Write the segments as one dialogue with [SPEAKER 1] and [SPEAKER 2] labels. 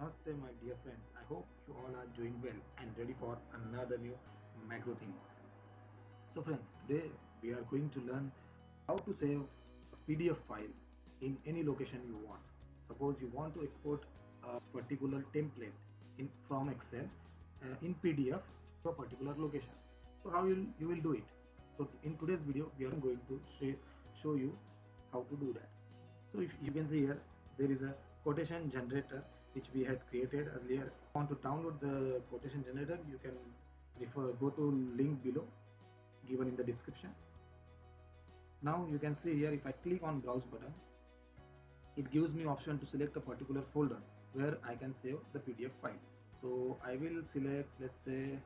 [SPEAKER 1] Namaste, my dear friends. I hope you all are doing well and ready for another new macro thing. So, friends, today we are going to learn how to save a PDF file in any location you want. Suppose you want to export a particular template from Excel in PDF to a particular location. So, how you will do it? So, in today's video, we are going to show you how to do that. So if you can see here, there is a quotation generator which we had created earlier. If you want to download the quotation generator, you can go to link below given in the description. Now you can see here, if I click on browse button, it gives me option to select a particular folder where I can save the PDF file. So I will select, let's say,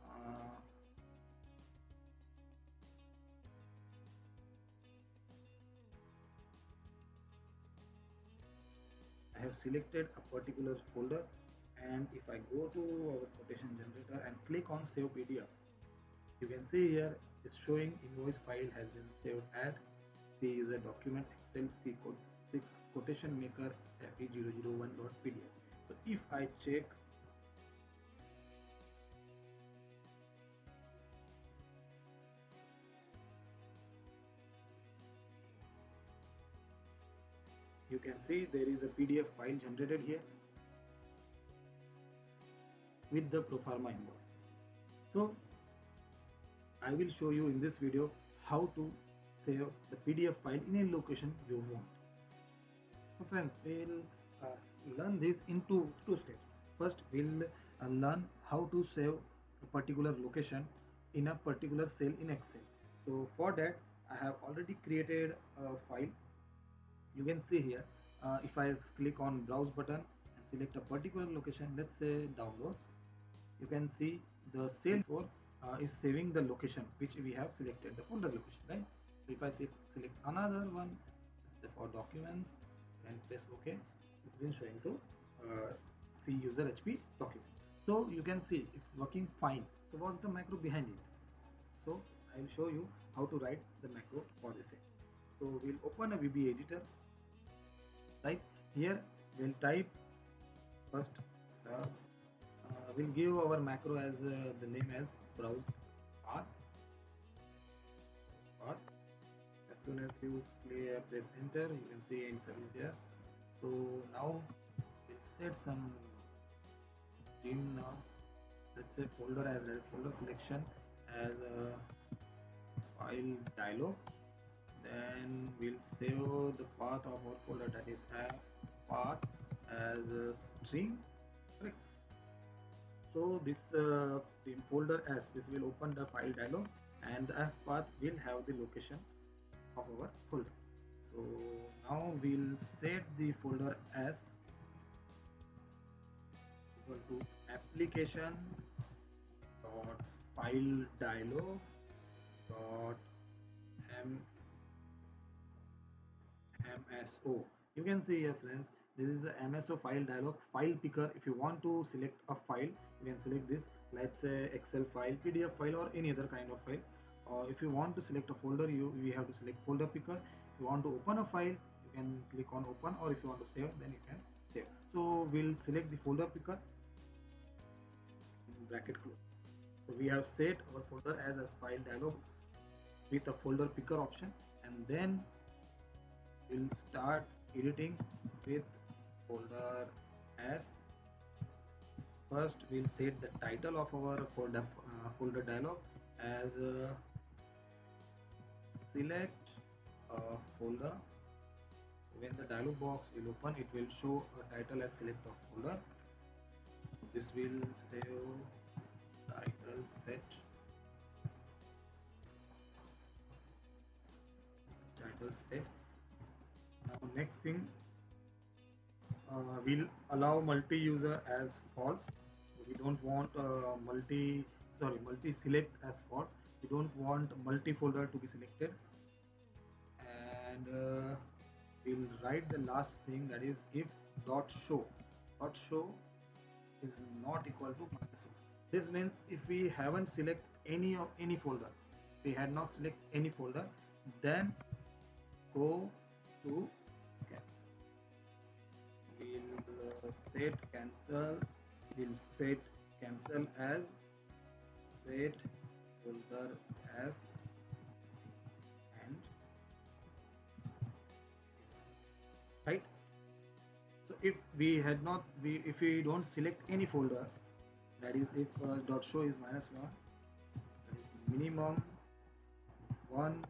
[SPEAKER 1] uh, I have selected a particular folder, and if I go to our quotation generator and click on save PDF, you can see here it's showing invoice file has been saved at C user document Excel C6 quotation maker fe001.pdf. So if I check, you can see there is a PDF file generated here with the proforma invoice. So I will show you in this video how to save the PDF file in any location you want. So friends, we'll learn this in two steps. First, we'll learn how to save a particular location in a particular cell in Excel. So for that, I have already created a file. You can see here, if I click on browse button and select a particular location, let's say downloads, you can see the cell for is saving the location which we have selected, the folder location, right? So if I select another one, let's say for documents, and press OK, it's been showing to C user HP document. So you can see it's working fine. So what's the macro behind it? So I will show you how to write the macro for this thing. So we'll open a VB editor. Right here, we'll type first sub. We'll give our macro as the name as browse path. As soon as you press enter, you can see answer is there. So now we'll set some theme now. Let's say folder as Redis folder selection as a file dialog. Then we'll save the path of our folder, that is path as a string. Correct. So this folder as this will open the file dialog, and the f path will have the location of our folder. So now we'll set the folder as equal to application dot file dialog dot MSO. You can see here, friends, this is the MSO file dialog file picker. If you want to select a file, you can select this, let's say Excel file, PDF file, or any other kind of file. If you want to select a folder, we have to select folder picker. If you want to open a file, you can click on open, or if you want to save, then you can save. So we'll select the folder picker, bracket close. So we have set our folder as a file dialog with a folder picker option, and then we'll start editing with folder as. First we'll set the title of our folder dialog as select a folder. When the dialog box will open, it will show a title as select a folder. So this will save title set, title set. Now next thing, we'll allow multi-user as false. We don't want multi-select as false. We don't want multi-folder to be selected. And we'll write the last thing, that is if dot show. Dot show is not equal to minus. This means if we haven't select any folder, we had not select any folder, then go to, okay, we'll set cancel, we'll set cancel as set folder as, and right. So if we had not, if we don't select any folder, that is if dot show is -1, that is minimum one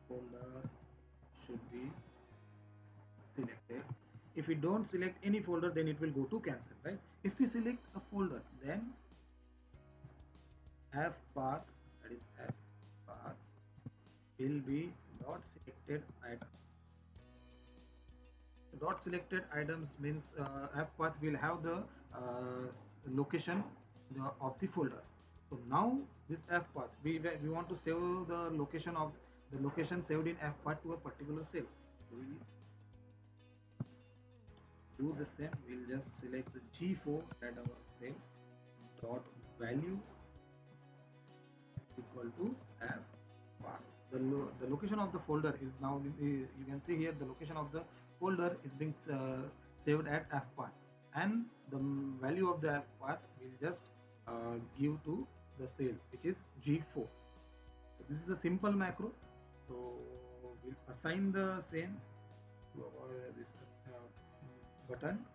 [SPEAKER 1] folder should be selected. If we don't select any folder, then it will go to cancel, right? If we select a folder, then f path, that is f path, will be dot selected items. Dot selected items means f path will have the location of the folder. So now this f path, we want to save the location saved in f path to a particular cell. So we'll do the same. We'll just select the G4 at our cell, dot value equal to f path. The location of the folder is now, you can see here, the location of the folder is being saved at f path, and the value of the f path will just give to the cell, which is G4. So this is a simple macro. So we'll assign the same to this button.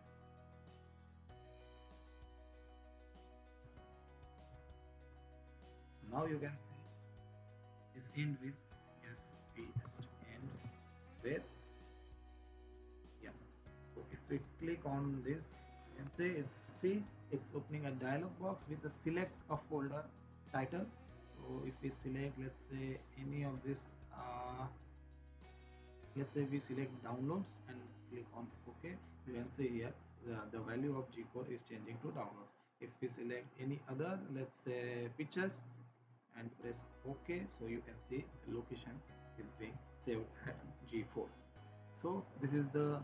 [SPEAKER 1] Now you can see is end with, yes, we just end with, yeah. So if we click on this, you can see it's opening a dialog box with the select a folder title. So if we select, let's say, any of this, let's say we select downloads and click on OK, you can see here the value of G4 is changing to downloads. If we select any other, let's say pictures, and press OK, so you can see the location is being saved at G4. So this is the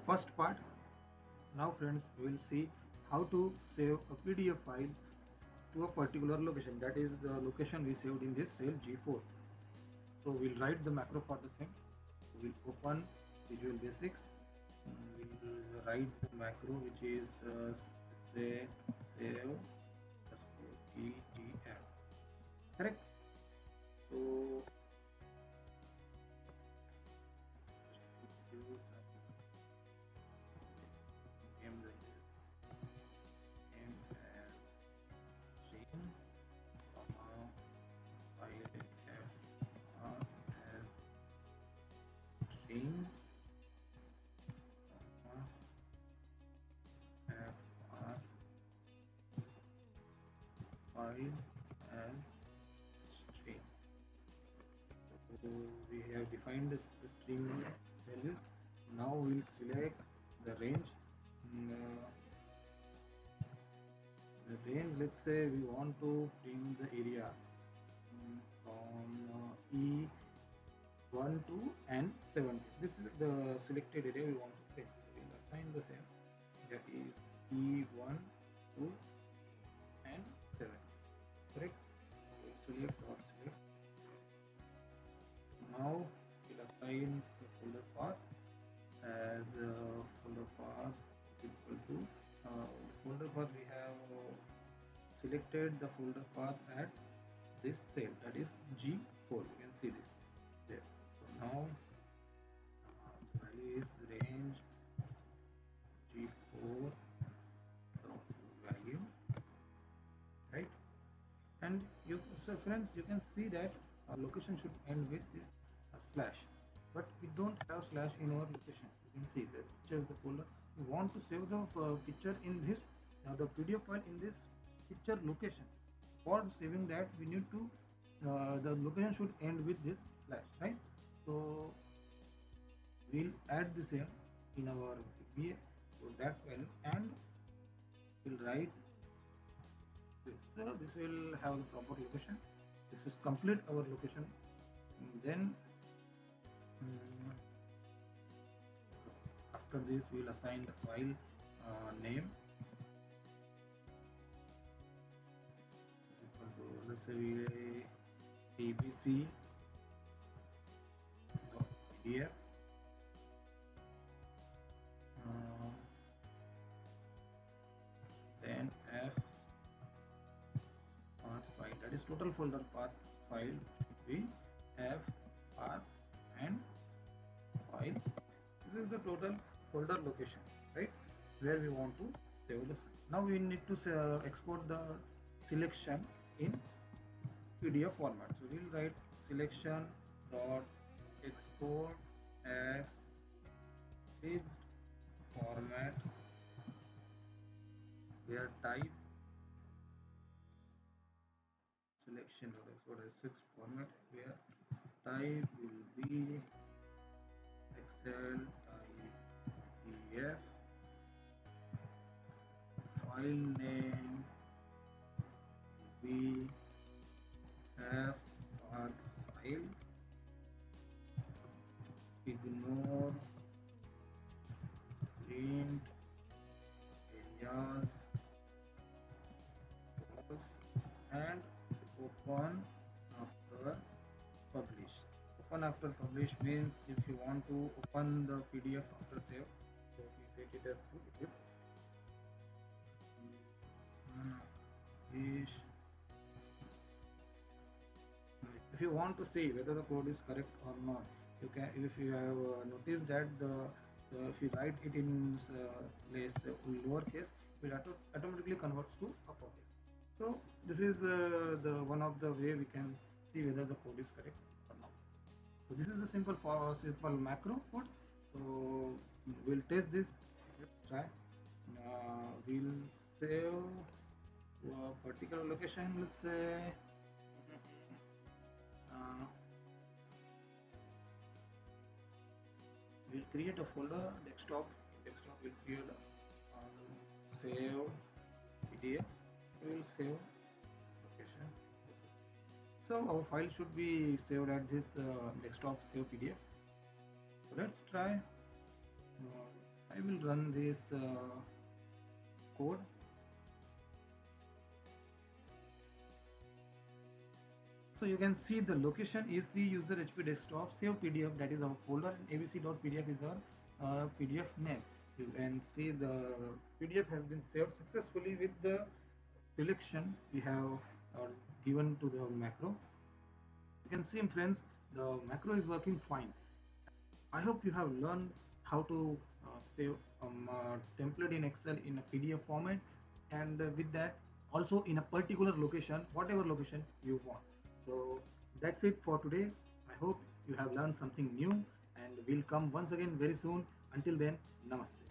[SPEAKER 1] first part. Now friends, we will see how to save a PDF file to a particular location, that is the location we saved in this cell G4. So we'll write the macro for the same. We'll open Visual Basics. We'll write the macro, which is say save PDF. Correct. So string fr file as string. So we have defined the string values. Now we'll select the range. The range, let's say we want to print the area from E1 to N70. This is the selected area we want to print. So we'll assign the same, that is E1 to N70. Correct? We'll select dot select. Now we'll assign the folder path as folder path equal to folder path. We have selected the folder path at this cell, that is G4. You can see this there. So now the value is range G4 value, right? And you, so friends, you can see that our location should end with this slash, but we don't have slash in our location. You can see the picture of the folder. We want to save the picture in this the PDF file in this picture location. For saving that, we need to the location should end with this slash, right? So we'll add the same in our VBA, so that value, and we'll write this. So this will have the proper location. This is complete our location. And then after this we'll assign the file name. Let's say abc.pdf. folder path file should be f path and file. This is the total folder location, right, where we want to save the file. Now we need to export the selection in PDF format. So we'll write selection dot export as fixed format, where type selection dot export as fixed format, where type will be Excel type PDF, file name will be f path file, ignore print areas false, and open after publish. Open after publish means if you want to open the PDF after save, so we set it as to it will publish. If you want to see whether the code is correct or not, you can. If you have noticed that if you write it in lowercase, it will automatically converts to uppercase. So this is the one of the way we can see whether the code is correct or not. So this is the simple macro code. So we'll test this. Let's try. We'll save to a particular location. Let's say. We'll create a folder desktop. We'll create save PDF. We'll save location. So our file should be saved at this desktop save PDF. So let's try. I will run this code. So you can see the location is C user HP desktop save PDF, that is our folder, and abc.pdf is our PDF name. You can see the PDF has been saved successfully with the selection we have given to the macro. You can see, friends, the macro is working fine. I hope you have learned how to save template in Excel in a PDF format, and with that also in a particular location, whatever location you want. So that's it for today. I hope you have learned something new, and we'll come once again very soon. Until then, namaste.